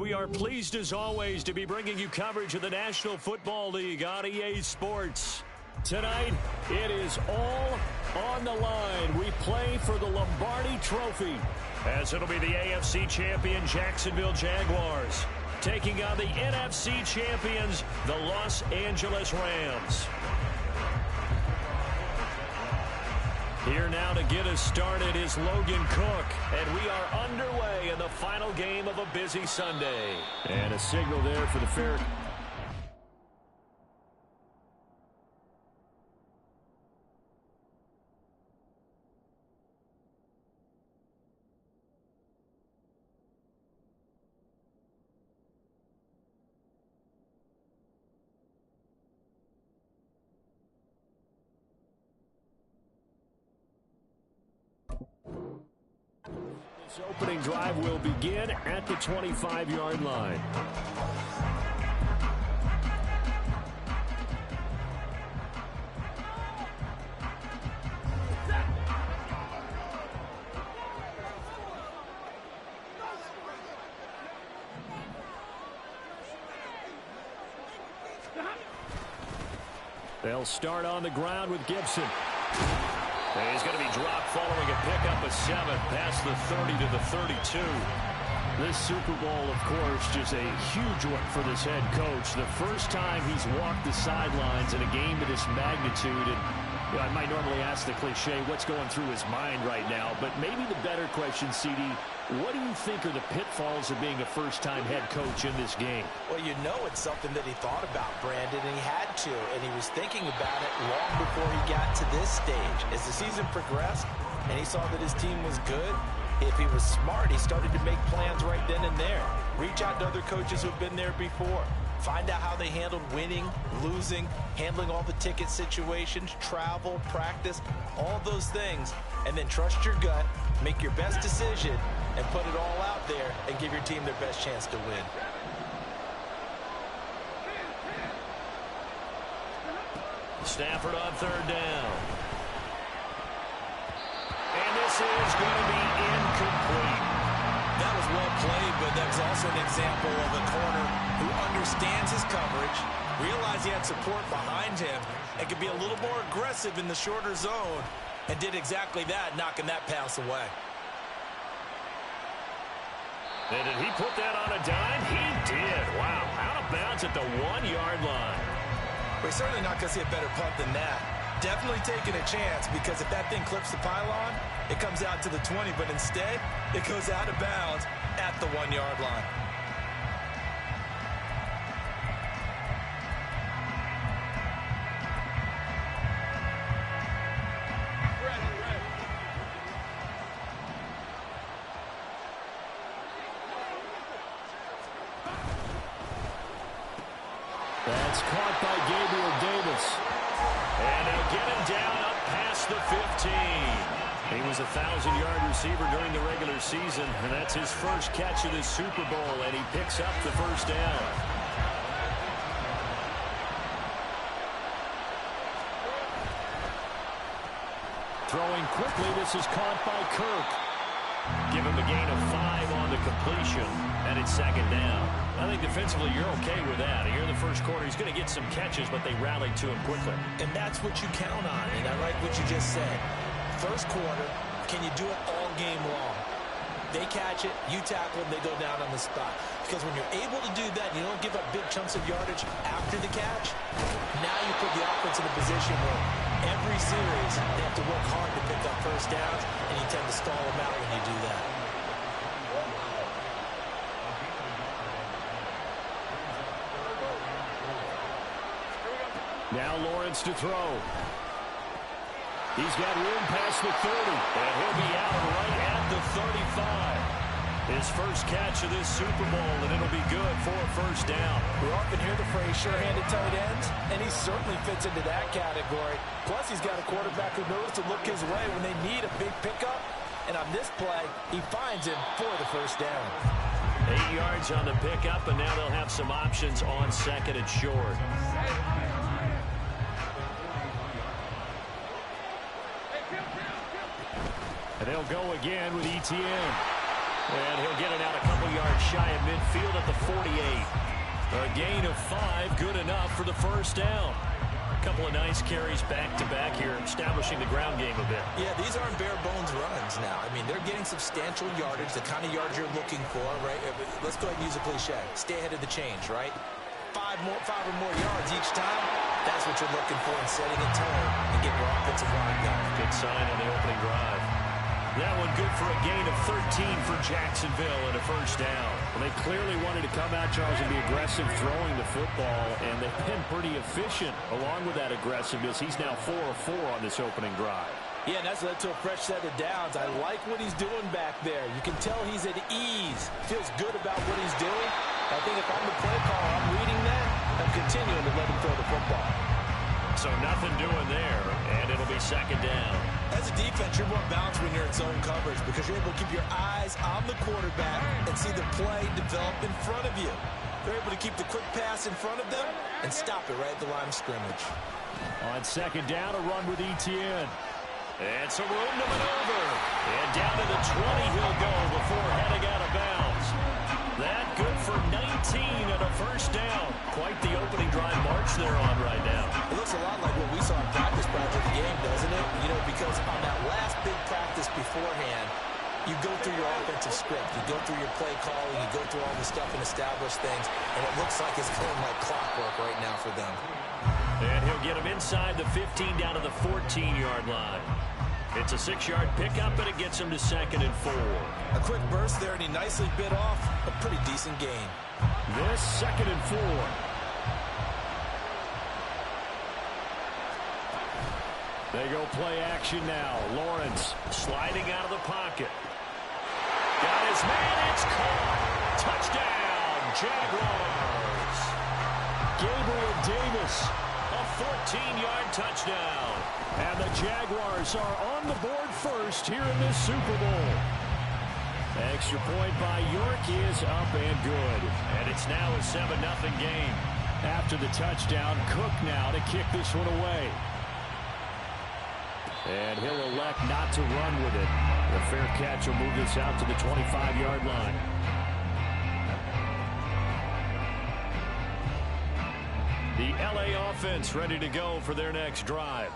We are pleased as always to be bringing you coverage of the National Football League on EA Sports. Tonight, it is all on the line. We play for the Lombardi Trophy, as it'll be the AFC champion Jacksonville Jaguars taking on the NFC champions, the Los Angeles Rams. Here now to get us started is Logan Cook, and we are underway in the final game of a busy Sunday. And a signal there for the fair. This opening drive will begin at the 25-yard line. They'll start on the ground with Gibson. He's going to be dropped following a pickup of 7 past the 30 to the 32. This Super Bowl, of course, just a huge one for this head coach. The first time he's walked the sidelines in a game of this magnitude. And I might normally ask the cliche, what's going through his mind right now? But maybe the better question, CD, what do you think are the pitfalls of being a first-time head coach in this game? Well, you know it's something that he thought about, Brandon, and he had to. And he was thinking about it long before he got to this stage. As the season progressed and he saw that his team was good, if he was smart, he started to make plans right then and there. Reach out to other coaches who've been there before. Find out how they handled winning, losing, handling all the ticket situations, travel, practice, all those things. And then trust your gut, make your best decision, and put it all out there and give your team their best chance to win. Stafford on third down. And this is going to be incomplete. That was well played, but that's also an example of a corner who understands his coverage, realized he had support behind him, and could be a little more aggressive in the shorter zone, and did exactly that, knocking that pass away. And did he put that on a dime? He did. Wow. Out of bounds at the 1-yard line. We're certainly not going to see a better punt than that. Definitely taking a chance, because if that thing clips the pylon, it comes out to the 20, but instead, it goes out of bounds at the 1-yard line. That's caught by Gabriel Davis. And they'll get him down up past the 15. He was a 1,000-yard receiver during the regular season, and that's his first catch of this Super Bowl, and he picks up the first down. Throwing quickly, this is caught by Kirk. Give him a gain of 5 on the completion, and it's second down. I think defensively you're okay with that. Here in the first quarter, he's going to get some catches, but they rallied to him quickly. And that's what you count on, and I like what you just said. First quarter, can you do it all game long? They catch it, you tackle them, they go down on the spot. Because when you're able to do that, you don't give up big chunks of yardage after the catch, now you put the offense in a position where every series they have to work hard to pick up first downs, and you tend to stall them out when you do that. Now Lawrence to throw. He's got room past the 30, and he'll be out right at the 35. His first catch of this Super Bowl, and it'll be good for a first down. We often hear the phrase sure-handed tight ends, and he certainly fits into that category. Plus, he's got a quarterback who knows to look his way when they need a big pickup. And on this play, he finds him for the first down. 8 yards on the pickup, and now they'll have some options on second and short. And they'll go again with ETN. And he'll get it out a couple yards shy of midfield at the 48. A gain of 5, good enough for the first down. A couple of nice carries back-to-back here, establishing the ground game a bit. Yeah, these aren't bare-bones runs now. I mean, they're getting substantial yardage, the kind of yards you're looking for, right? Let's go ahead and use a cliche. Stay ahead of the change, right? Five or more yards each time. That's what you're looking for in setting a tone and getting your offensive line going. Good sign on the opening drive. That one good for a gain of 13 for Jacksonville and a first down. Well, they clearly wanted to come out, Charles, and be aggressive throwing the football, and they've been pretty efficient along with that aggressiveness. He's now 4 of 4 on this opening drive. Yeah, and that's led to a fresh set of downs. I like what he's doing back there. You can tell he's at ease. Feels good about what he's doing. I think if I'm the play caller, I'm reading that. I'm continuing to let him throw the football. So nothing doing there, and it'll be second down. As a defense, you're more balanced when you're in zone coverage because you're able to keep your eyes on the quarterback and see the play develop in front of you. They're able to keep the quick pass in front of them and stop it right at the line of scrimmage. On second down, a run with Etienne. And some room to maneuver. And down to the 20 he'll go before heading out of bounds. That good for 19 and a first down. Quite the opening drive march they're on right now. It looks a lot like what we saw in practice prior to the game, doesn't it? You know, because on that last big practice beforehand, you go through your offensive script. You go through your play calling. You go through all the stuff and establish things. And it looks like it's going like clockwork right now for them. And he'll get him inside the 15 down to the 14-yard line. It's a 6-yard pickup, and it gets him to 2nd and 4. A quick burst there, and he nicely bit off a pretty decent gain. This 2nd and 4. They go play action now. Lawrence sliding out of the pocket. Got his man. It's caught. Touchdown, Jaguars. Gabriel Davis. A 14-yard touchdown. And the Jaguars are on the board first here in this Super Bowl. Extra point by York is up and good. And it's now a 7-0 game. After the touchdown, Cook now to kick this one away. And he'll elect not to run with it. The fair catch will move this out to the 25-yard line. The LA offense ready to go for their next drive.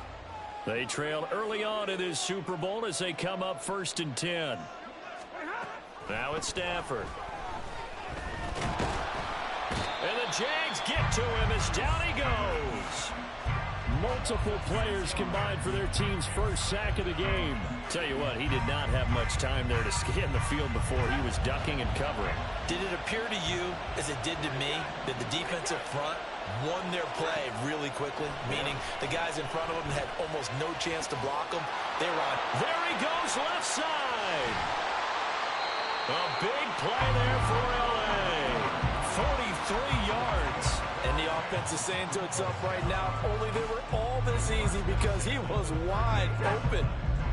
They trail early on in this Super Bowl as they come up 1st and 10. Now it's Stafford. And the Jags get to him as down he goes. Multiple players combined for their team's first sack of the game. Tell you what, he did not have much time there to scan the field before he was ducking and covering. Did it appear to you, as it did to me, that the defensive front won their play really quickly? Meaning the guys in front of them had almost no chance to block them. They were on. There he goes, left side. A big play there for LA. 43 yards. And the offense is saying to itself right now, if only they were all this easy, because he was wide open.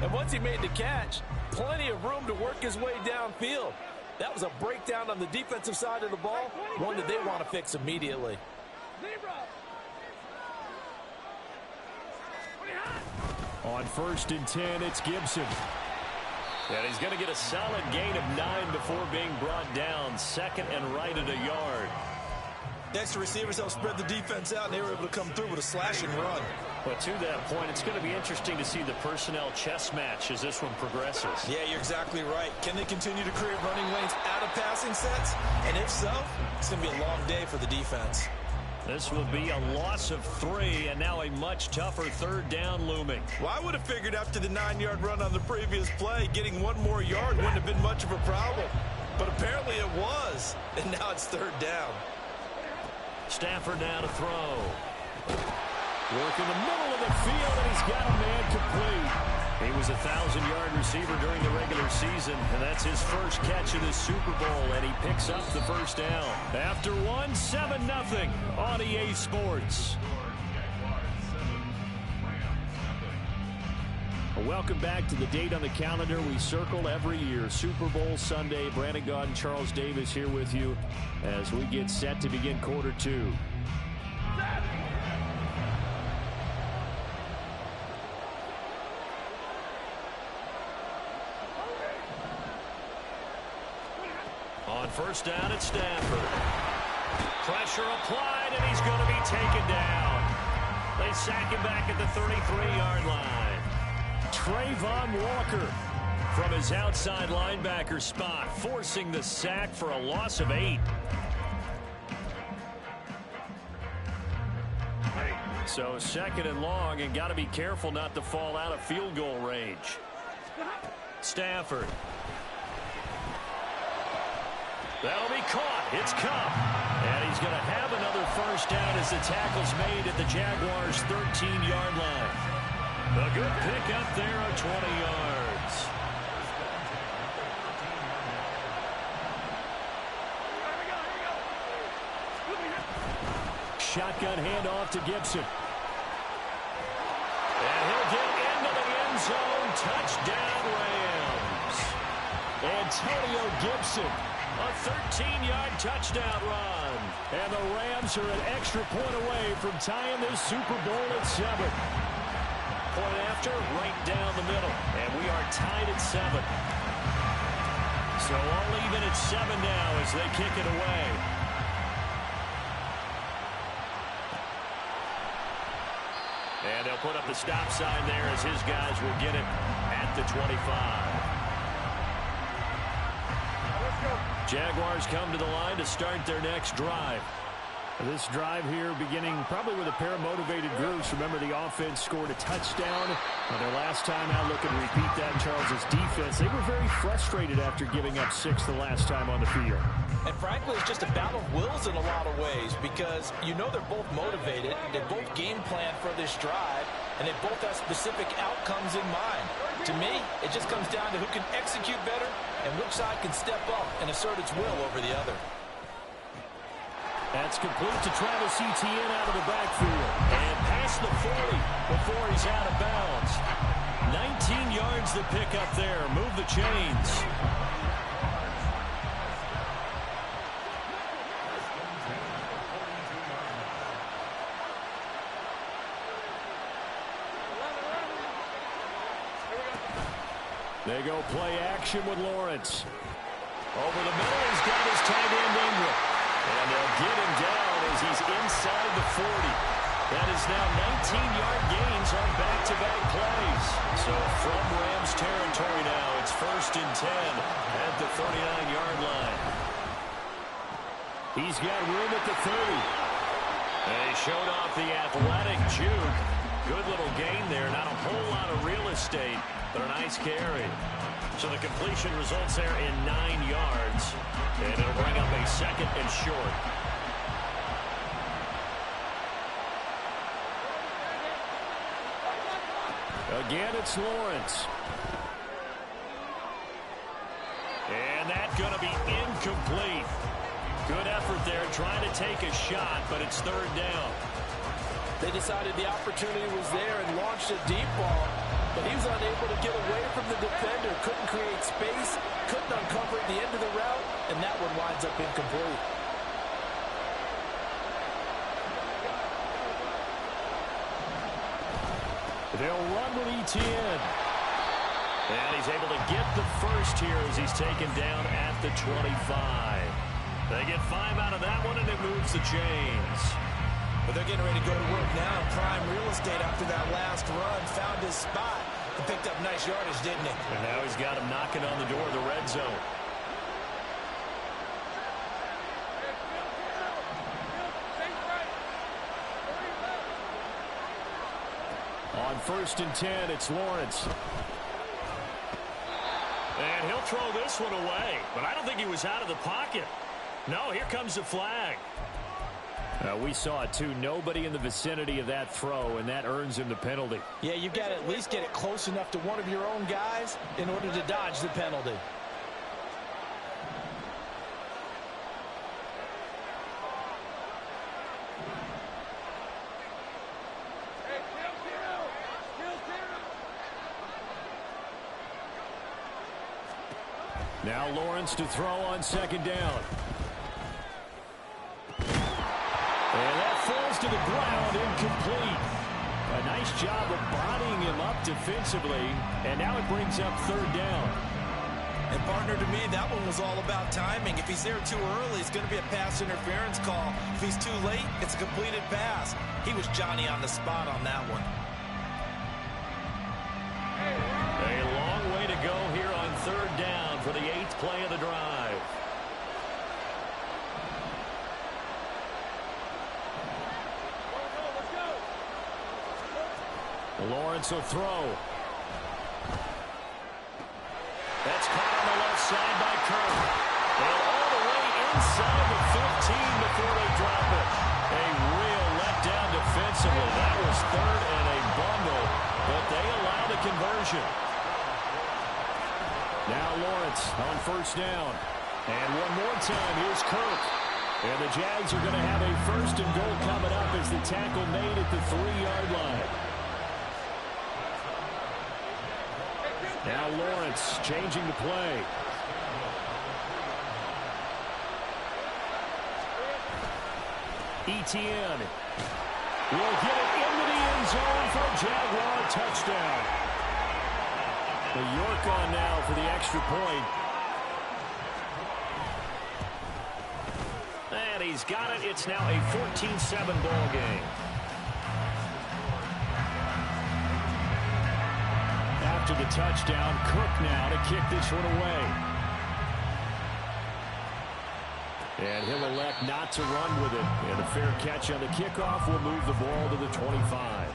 And once he made the catch, plenty of room to work his way downfield. That was a breakdown on the defensive side of the ball, one that they want to fix immediately. On 1st and 10, it's Gibson. And he's going to get a solid gain of 9 before being brought down. 2nd and right at a yard. The extra receivers helped spread the defense out, and they were able to come through with a slash and run. But to that point, it's going to be interesting to see the personnel chess match as this one progresses. Yeah, you're exactly right. Can they continue to create running lanes out of passing sets? And if so, it's going to be a long day for the defense. This will be a loss of 3, and now a much tougher 3rd down looming. Well, I would have figured after the 9-yard run on the previous play, getting 1 more yard wouldn't have been much of a problem. But apparently it was, and now it's 3rd down. Stafford now to throw. Work in the middle of the field, and he's got a man complete. He was a 1,000-yard receiver during the regular season, and that's his first catch of this Super Bowl, and he picks up the first down. After one, 7-0 on EA Sports. Welcome back to the date on the calendar we circle every year. Super Bowl Sunday. Brandon Gaudin and Charles Davis here with you as we get set to begin quarter 2. On first down at Stafford. Pressure applied, and he's going to be taken down. They sack him back at the 33-yard line. Trayvon Walker from his outside linebacker spot, forcing the sack for a loss of 8. So second and long, and got to be careful not to fall out of field goal range. Stafford. That'll be caught. It's Kupp. And he's going to have another first down as the tackle's made at the Jaguars' 13-yard line. A good pickup there of 20 yards. Shotgun handoff to Gibson. And he'll get into the end zone. Touchdown, Rams. Antonio Gibson, a 13-yard touchdown run. And the Rams are an extra point away from tying this Super Bowl at 7. Point after, right down the middle. And we are tied at 7. So all even at 7 now as they kick it away. And they'll put up the stop sign there as his guys will get it at the 25. Jaguars come to the line to start their next drive. This drive here beginning probably with a pair of motivated groups. Remember, the offense scored a touchdown on their last time out. Looking to repeat that in Charles' defense. They were very frustrated after giving up 6 the last time on the field. And frankly, it's just a battle of wills in a lot of ways because you know they're both motivated. They both game plan for this drive, and they both have specific outcomes in mind. To me, it just comes down to who can execute better and which side can step up and assert its will over the other. That's complete to Travis Etienne out of the backfield. And past the 40 before he's out of bounds. 19 yards to pick up there. Move the chains. They go play action with Lawrence. Over the middle, he's got his tight end Ingram. And they'll get him down as he's inside the 40. That is now 19-yard gains on back-to-back plays. So from Rams territory now, it's 1st and 10 at the 39-yard line. He's got room at the 30. They showed off the athletic juke. Good little gain there. Not a whole lot of real estate, but a nice carry. So the completion results there in 9 yards. And it'll bring up a 2nd and short. Again, it's Lawrence. And that's going to be incomplete. Good effort there trying to take a shot, but it's 3rd down. They decided the opportunity was there and launched a deep ball, but he was unable to get away from the defender, couldn't create space, couldn't uncover at the end of the route, and that one winds up incomplete. They'll run with Etienne. And he's able to get the first here as he's taken down at the 25. They get 5 out of that one, and it moves the chains. But they're getting ready to go to work now in prime real estate after that last run. Found his spot and picked up nice yardage, didn't he? And now he's got him knocking on the door of the red zone. On 1st and 10, it's Lawrence. And he'll throw this one away. But I don't think he was out of the pocket. No, here comes the flag. We saw it, too. Nobody in the vicinity of that throw, and that earns him the penalty. Yeah, you've got to at least get it close enough to one of your own guys in order to dodge the penalty. Now Lawrence to throw on 2nd down. And that falls to the ground, incomplete. A nice job of bodying him up defensively, and now it brings up 3rd down. And partner, to me, that one was all about timing. If he's there too early, it's going to be a pass interference call. If he's too late, it's a completed pass. He was Johnny on the spot on that one. A long way to go here on third down for the 8th play of the drive. Lawrence will throw. That's caught on the left side by Kirk. And all the way inside the 15 before they drop it. A real letdown defensively. That was third and a bundle, but they allow the conversion. Now Lawrence on first down. And one more time, here's Kirk. And the Jags are going to have a first and goal coming up as the tackle made at the 3-yard line. Now Lawrence changing the play. Etienne will get it into the end zone for a Jaguar touchdown. The York on now for the extra point. And he's got it. It's now a 14-7 ball game. After the touchdown, Cook now to kick this one away. And he'll elect not to run with it. And a fair catch on the kickoff will move the ball to the 25.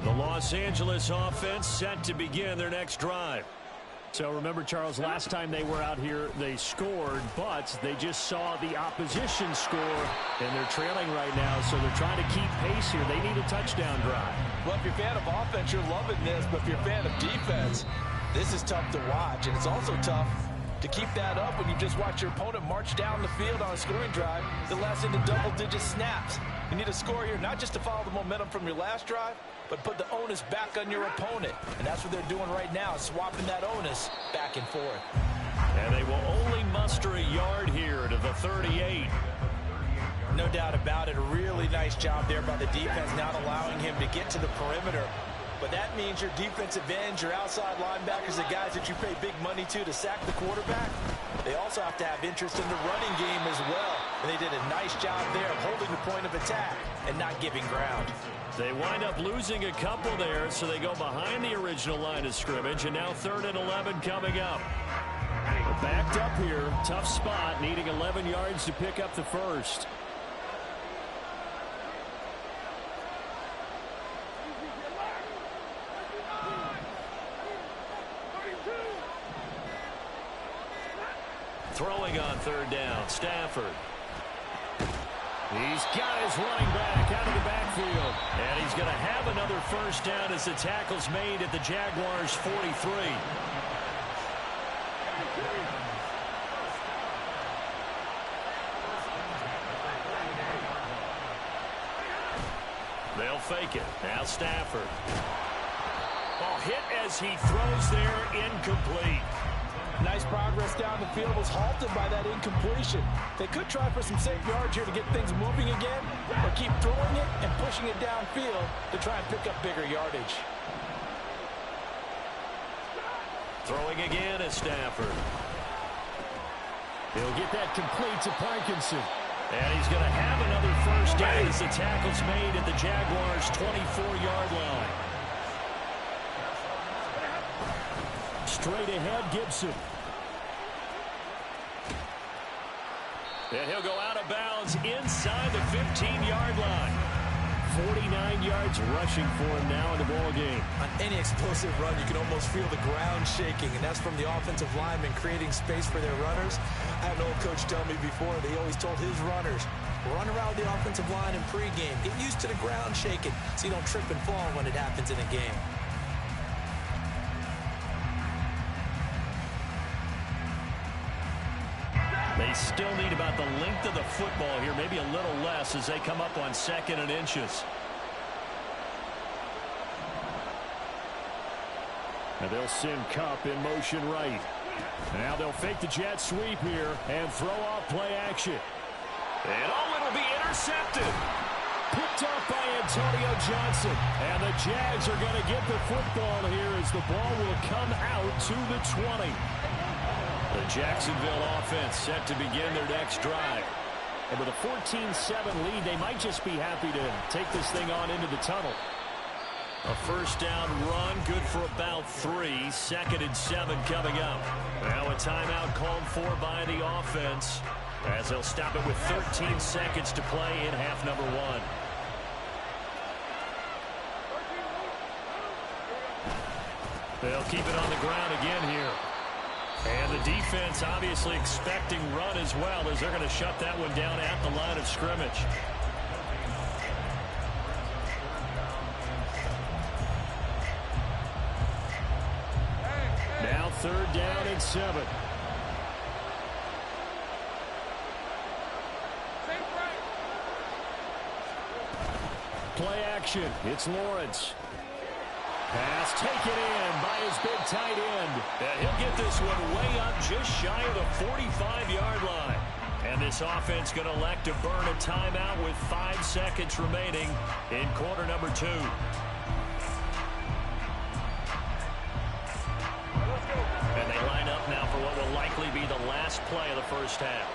The Los Angeles offense set to begin their next drive. So remember, Charles, last time they were out here, they scored, but they just saw the opposition score, and they're trailing right now, so they're trying to keep pace here. They need a touchdown drive. Well, if you're a fan of offense, you're loving this, but if you're a fan of defense, this is tough to watch, and it's also tough to keep that up when you just watch your opponent march down the field on a scoring drive that lasts into double-digit snaps. You need a score here, not just to follow the momentum from your last drive, but put the onus back on your opponent. And that's what they're doing right now, swapping that onus back and forth. And they will only muster a yard here to the 38. No doubt about it. A really nice job there by the defense, not allowing him to get to the perimeter. But that means your defensive ends, your outside linebackers, the guys that you pay big money to sack the quarterback, they also have to have interest in the running game as well. And they did a nice job there of holding the point of attack and not giving ground. They wind up losing a couple there, so they go behind the original line of scrimmage, and now 3rd and 11 coming up. They're backed up here. Tough spot, needing 11 yards to pick up the first. Throwing on 3rd down, Stafford. He's got his running back out of the backfield. And he's going to have another first down as the tackle's made at the Jaguars' 43. They'll fake it. Now Stafford. Ball hit as he throws there, incomplete. Nice progress down the field, was halted by that incompletion. They could try for some safe yards here to get things moving again, or keep throwing it and pushing it downfield to try and pick up bigger yardage. Throwing again is Stafford. He'll get that complete to Parkinson. And he's going to have another first down as the tackle's made at the Jaguars' 24-yard line. Straight ahead, Gibson. And he'll go out of bounds inside the 15-yard line. 49 yards rushing for him now in the ball game. On any explosive run, you can almost feel the ground shaking, and that's from the offensive linemen creating space for their runners. I had an old coach tell me before, they always told his runners, run around the offensive line in pregame. Get used to the ground shaking so you don't trip and fall when it happens in a game. They still need about the length of the football here, maybe a little less as they come up on 2nd and inches. And they'll send Kupp in motion right. Now they'll fake the jet sweep here and throw off play action. And it'll be intercepted. Picked up by Antonio Johnson. And the Jags are going to get the football here as the ball will come out to the 20. The Jacksonville offense set to begin their next drive. And with a 14-7 lead, they might just be happy to take this thing on into the tunnel. A first down run, good for about 3. 2nd and 7 coming up. Now a timeout called for by the offense, as they'll stop it with 13 seconds to play in half number 1. They'll keep it on the ground again here. And the defense obviously expecting run as well, as they're going to shut that one down at the line of scrimmage. Now 3rd down and 7. Play action. It's Lawrence. Pass taken in by his big tight end. And he'll get this one way up just shy of the 45-yard line. And this offense going to elect to burn a timeout with 5 seconds remaining in quarter number 2. And they line up now for what will likely be the last play of the first half.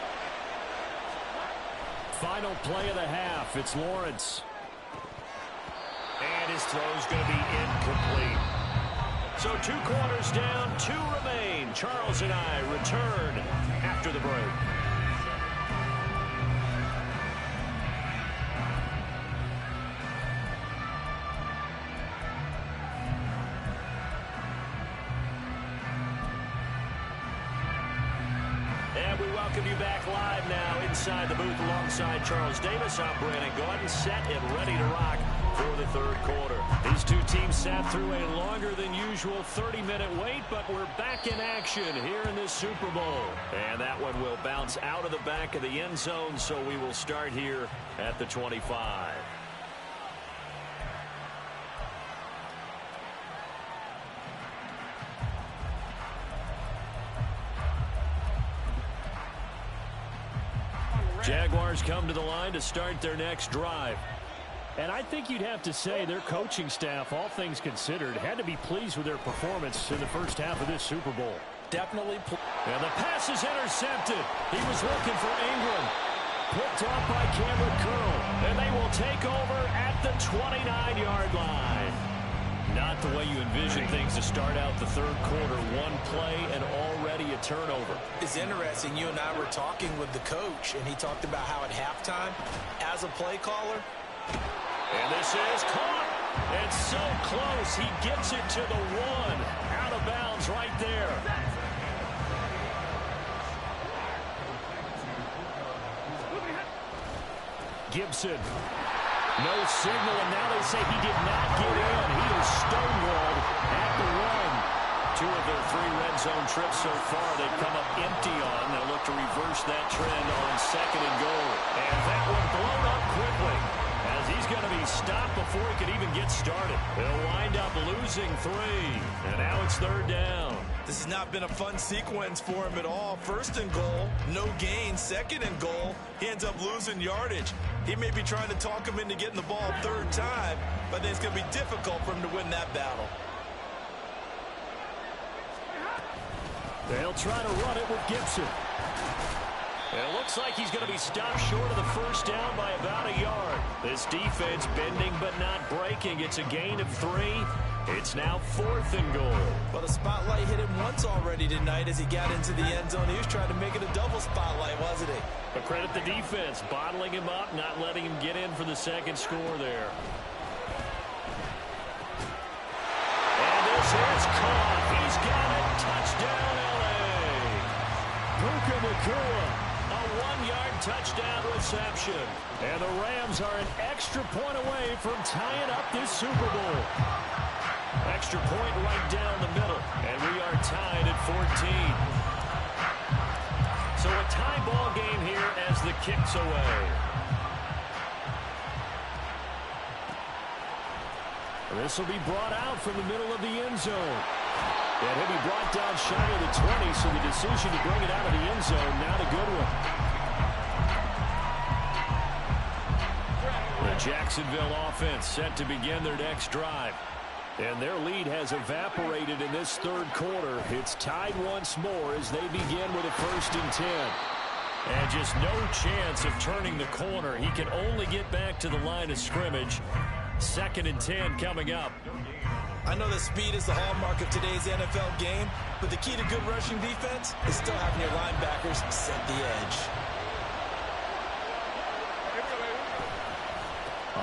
Final play of the half. It's Lawrence. And his throw's going to be incomplete. So 2 quarters down, 2 remain. Charles and I return after the break. And we welcome you back live now inside the booth alongside Charles Davis. I'm Brandon Gaudin, set and ready to rock for the 3rd quarter. These 2 teams sat through a longer than usual 30-minute wait, but we're back in action here in this Super Bowl. And that one will bounce out of the back of the end zone, so we will start here at the 25. Jaguars come to the line to start their next drive. And I think you'd have to say their coaching staff, all things considered, had to be pleased with their performance in the first half of this Super Bowl. Definitely. And the pass is intercepted. He was looking for Ingram. Picked off by Cameron Curl. And they will take over at the 29-yard line. Not the way you envision things to start out the 3rd quarter. 1 play and already a turnover. It's interesting. You and I were talking with the coach, and he talked about how at halftime, as a play caller, and this is caught. It's so close. He gets it to the 1. Out of bounds right there. Gibson. No signal, and now they say he did not get in. He is stonewalled at the 1. 2 of their 3 red zone trips so far they've come up empty on. They'll look to reverse that trend on 2nd and goal. And that one blown up quickly, as he's going to be stopped before he could even get started. They'll wind up losing 3, and now it's 3rd down. this has not been a fun sequence for him at all. 1st and goal, no gain. 2nd and goal, he ends up losing yardage. He may be trying to talk him into getting the ball 3rd time, but I think it's going to be difficult for him to win that battle. They'll try to run it with Gibson. It looks like he's going to be stopped short of the 1st down by about a yard. This defense bending but not breaking. It's a gain of 3. It's now 4th and goal. Well, the spotlight hit him once already tonight as he got into the end zone. He was trying to make it a double spotlight, wasn't he? But credit the defense, bottling him up, not letting him get in for the 2nd score there. And this is caught. He's got it. Touchdown, L.A. Puka Nacua. A 1-yard touchdown reception. And the Rams are an extra point away from tying up this Super Bowl. Extra point right down the middle. And we are tied at 14. So a tie ball game here as the kick's away. This will be brought out from the middle of the end zone. And he'll be brought down shy of the 20, so the decision to bring it out of the end zone, not a good one. The Jacksonville offense set to begin their next drive. And their lead has evaporated in this third quarter. It's tied once more as they begin with a 1st and 10. And just no chance of turning the corner. He can only get back to the line of scrimmage. 2nd and 10 coming up. I know that speed is the hallmark of today's NFL game, but the key to good rushing defense is still having your linebackers set the edge.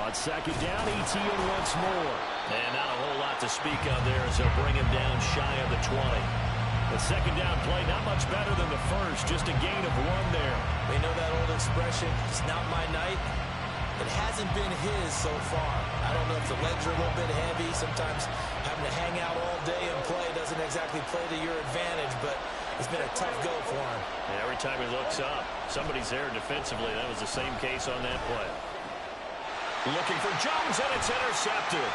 On 2nd down, ETN once more. And not a whole lot to speak of there as they'll bring him down shy of the 20. The 2nd down play, not much better than the first, just a gain of 1 there. We know that old expression, it's not my night. It hasn't been his so far. I don't know if the legs are a little bit heavy. Sometimes having to hang out all day and play doesn't exactly play to your advantage, but it's been a tough go for him. And every time he looks up, somebody's there defensively. That was the same case on that play. Looking for Jones, and it's intercepted.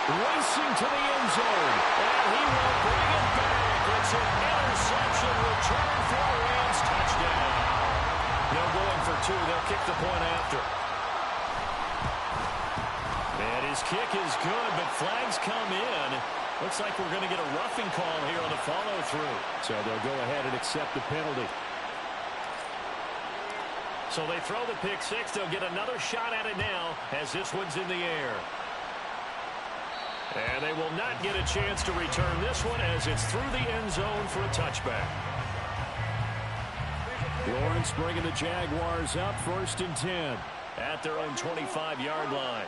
Racing to the end zone, and he will bring it back. It's an interception return for a Rams touchdown. They're going for 2. They'll kick the point after. And his kick is good, but flags come in. Looks like we're going to get a roughing call here on the follow-through. So they'll go ahead and accept the penalty. So they throw the pick 6. They'll get another shot at it now as this one's in the air. And they will not get a chance to return this one as it's through the end zone for a touchback. Lawrence bringing the Jaguars up 1st and 10. At their own 25-yard line.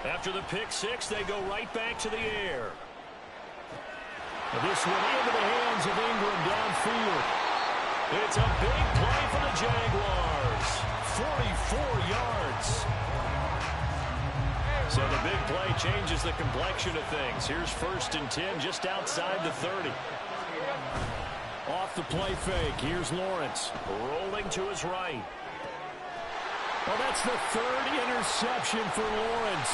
After the pick 6, they go right back to the air. This one into the hands of Ingram downfield. It's a big play for the Jaguars. 44 yards. So the big play changes the complexion of things. Here's 1st and 10 just outside the 30. Off the play fake. Here's Lawrence. Rolling to his right. Well, that's the 3rd interception for Lawrence.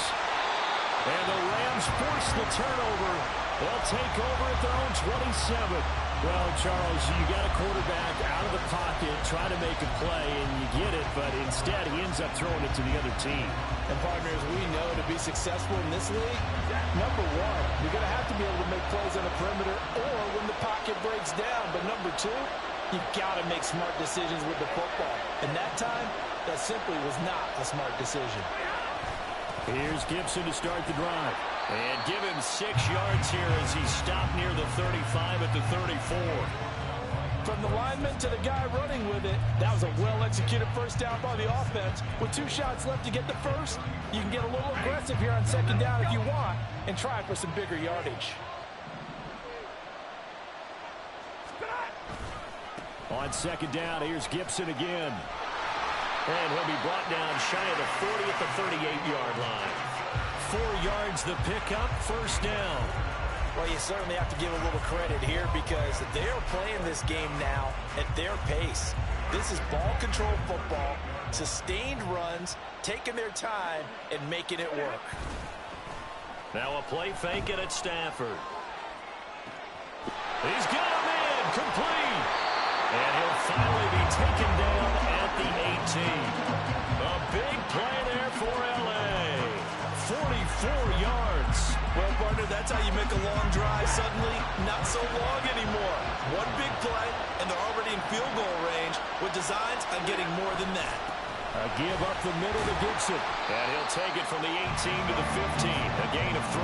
And the Rams force the turnover. They'll take over at their own 27. Well, Charles, you got a quarterback out of the pocket trying to make a play, and you get it, but instead he ends up throwing it to the other team. And partners, we know to be successful in this league, number 1, you're going to have to be able to make plays on the perimeter or when the pocket breaks down. But number 2, you've got to make smart decisions with the football. And that time, that simply was not a smart decision. Here's Gibson to start the drive. And give him 6 yards here as he stopped near the 35 at the 34. From the lineman to the guy running with it, that was a well-executed first down by the offense. With 2 shots left to get the first, you can get a little aggressive here on 2nd down if you want and try for some bigger yardage. On 2nd down, here's Gibson again. And he'll be brought down shy of the 40 at the 38-yard line. 4 yards the pickup, 1st down. Well, you certainly have to give a little credit here because they're playing this game now at their pace. This is ball control football, sustained runs, taking their time, and making it work. Now a play fake it at Stafford. He's got him in, complete. And he'll finally be taken down at the 18. A big play there for L.A. 44 yards. Well, partner, that's how you make a long drive suddenly not so long anymore. One big play, and they're already in field goal range with designs on getting more than that. A give up the middle to Gibson. And he'll take it from the 18 to the 15. A gain of 3.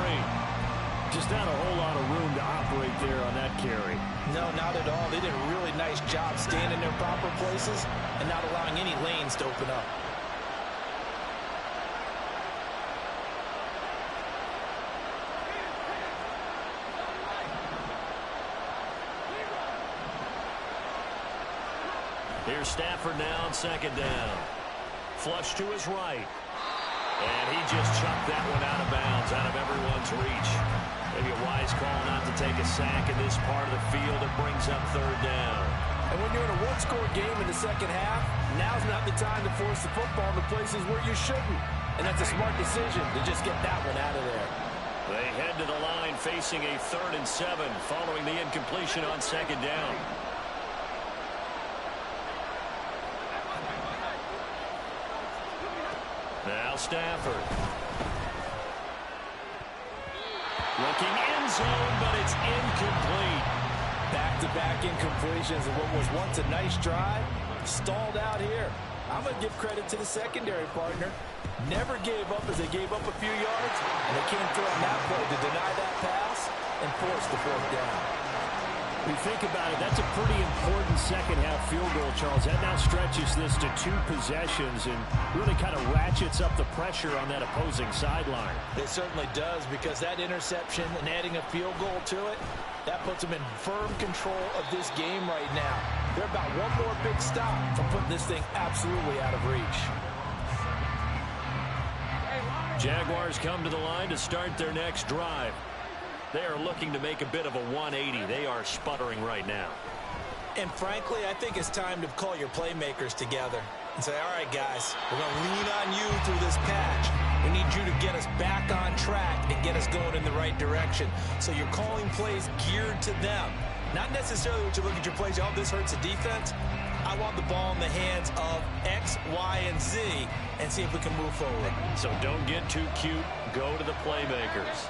Just not a whole lot of room to operate there on that carry. No, not at all. They did a really nice job staying in their proper places and not allowing any lanes to open up. Here's Stafford now on 2nd down. Flush to his right. And he just chucked that one out of bounds, out of everyone's reach. Maybe a wise call not to take a sack in this part of the field. It brings up 3rd down. And when you're in a one-score game in the second half, now's not the time to force the football in the places where you shouldn't. And that's a smart decision to just get that one out of there. They head to the line facing a 3rd and 7 following the incompletion on 2nd down. Now Stafford. Looking end zone, but it's incomplete. Back-to-back incompletions of what was once a nice drive. Stalled out here. I'm going to give credit to the secondary partner. Never gave up as they gave up a few yards, and they came through on that play to deny that pass and force the fourth down. When you think about it, that's a pretty important second-half field goal, Charles. That now stretches this to 2 possessions and really kind of ratchets up the pressure on that opposing sideline. It certainly does, because that interception and adding a field goal to it, that puts them in firm control of this game right now. They're about one more big stop from putting this thing absolutely out of reach. Jaguars come to the line to start their next drive. They are looking to make a bit of a 180. They are sputtering right now. And frankly, I think it's time to call your playmakers together and say, all right, guys, we're going to lean on you through this patch. We need you to get us back on track and get us going in the right direction. So you're calling plays geared to them. Not necessarily what you look at your plays, oh, this hurts the defense. I want the ball in the hands of X, Y, and Z and see if we can move forward. So don't get too cute. Go to the playmakers.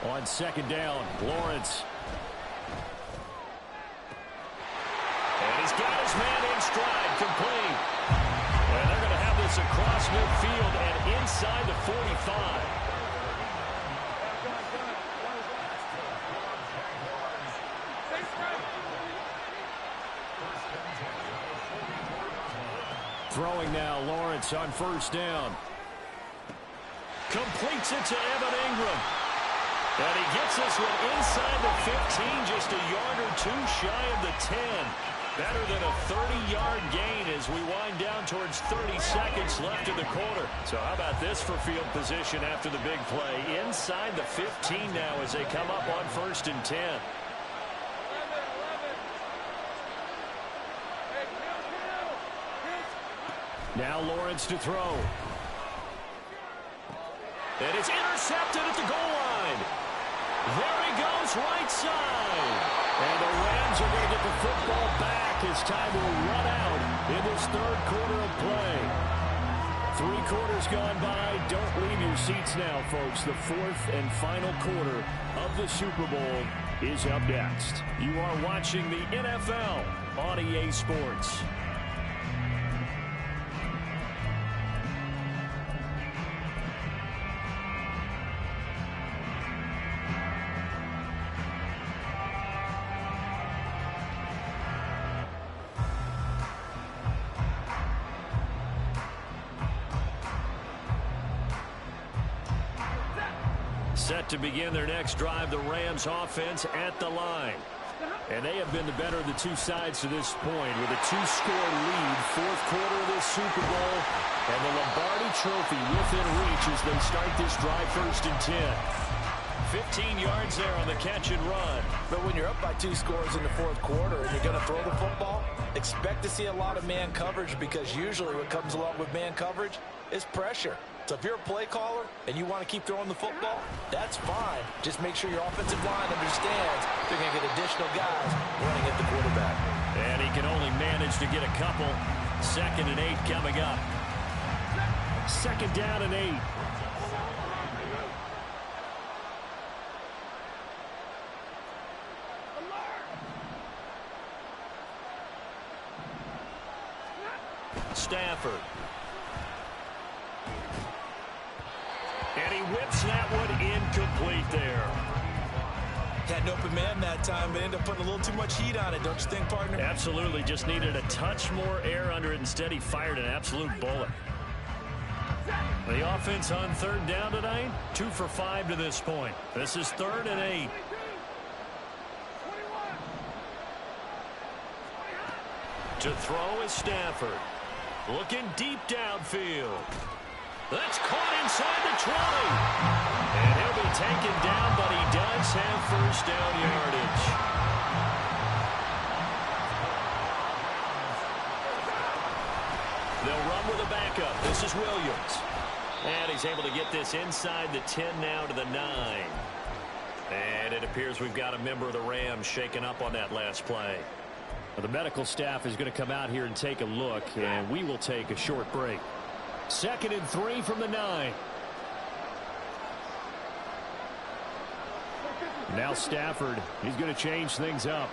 On second down, Lawrence. And he's got his man in stride, complete. And they're going to have this across midfield and inside the 45. Throwing now, Lawrence on first down. Completes it to Evan Ingram. And he gets this one inside the 15, just a yard or 2 shy of the 10. Better than a 30-yard gain as we wind down towards 30 seconds left in the quarter. So how about this for field position after the big play? Inside the 15 now as they come up on 1st and 10. Now Lawrence to throw. And it's intercepted at the goal line. There he goes, right side. And the Rams are going to get the football back as time will run out in this 3rd quarter of play. 3 quarters gone by. Don't leave your seats now, folks. The 4th and final quarter of the Super Bowl is up next. You are watching the NFL on EA Sports. Set to begin their next drive, the Rams offense at the line. And they have been the better of the 2 sides to this point with a 2-score lead, 4th quarter of this Super Bowl, and the Lombardi Trophy within reach as they start this drive 1st and 10. 15 yards there on the catch and run. But when you're up by 2 scores in the 4th quarter and you're going to throw the football, expect to see a lot of man coverage, because usually what comes along with man coverage is pressure. So if you're a play caller and you want to keep throwing the football, that's fine. Just make sure your offensive line understands they're going to get additional guys running at the quarterback. And he can only manage to get a couple. 2nd and 8 coming up. 2nd down and 8. Stafford. And he whips that one incomplete there. Had an open man that time, but ended up putting a little too much heat on it, don't you think, partner? Absolutely. Just needed a touch more air under it. Instead, he fired an absolute bullet. The offense on 3rd down tonight, 2 for 5 to this point. This is 3rd and 8. To throw is Stafford. Looking deep downfield. That's caught inside the 20. And he'll be taken down, but he does have 1st down yardage. They'll run with a backup. This is Williams. And he's able to get this inside the 10 now to the 9. And it appears we've got a member of the Rams shaken up on that last play. The medical staff is going to come out here and take a look, and we will take a short break. 2nd and 3 from the 9. Now Stafford, he's going to change things up.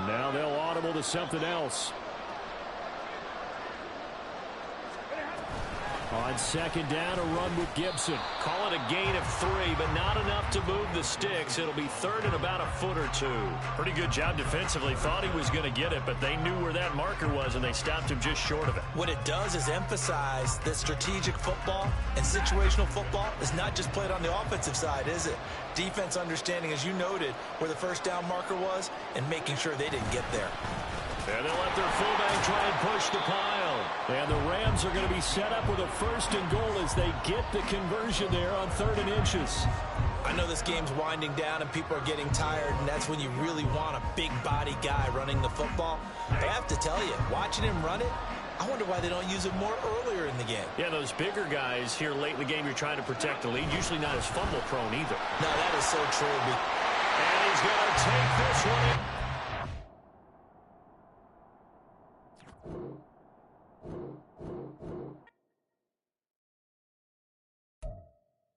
Now they'll audible to something else. On 2nd down, a run with Gibson. Call it a gain of 3, but not enough to move the sticks. It'll be 3rd and about a foot or 2. Pretty good job defensively. Thought he was going to get it, but they knew where that marker was, and they stopped him just short of it. What it does is emphasize that strategic football and situational football is not just played on the offensive side, is it? Defense understanding, as you noted, where the first down marker was and making sure they didn't get there. And they'll let their fullback try and push the pile. And the Rams are going to be set up with a 1st and goal as they get the conversion there on 3rd and inches. I know this game's winding down and people are getting tired, and that's when you really want a big body guy running the football. But I have to tell you, watching him run it, I wonder why they don't use it more earlier in the game. Yeah, those bigger guys here late in the game, you're trying to protect the lead, usually not as fumble prone either. No, that is so true. And he's going to take this one in.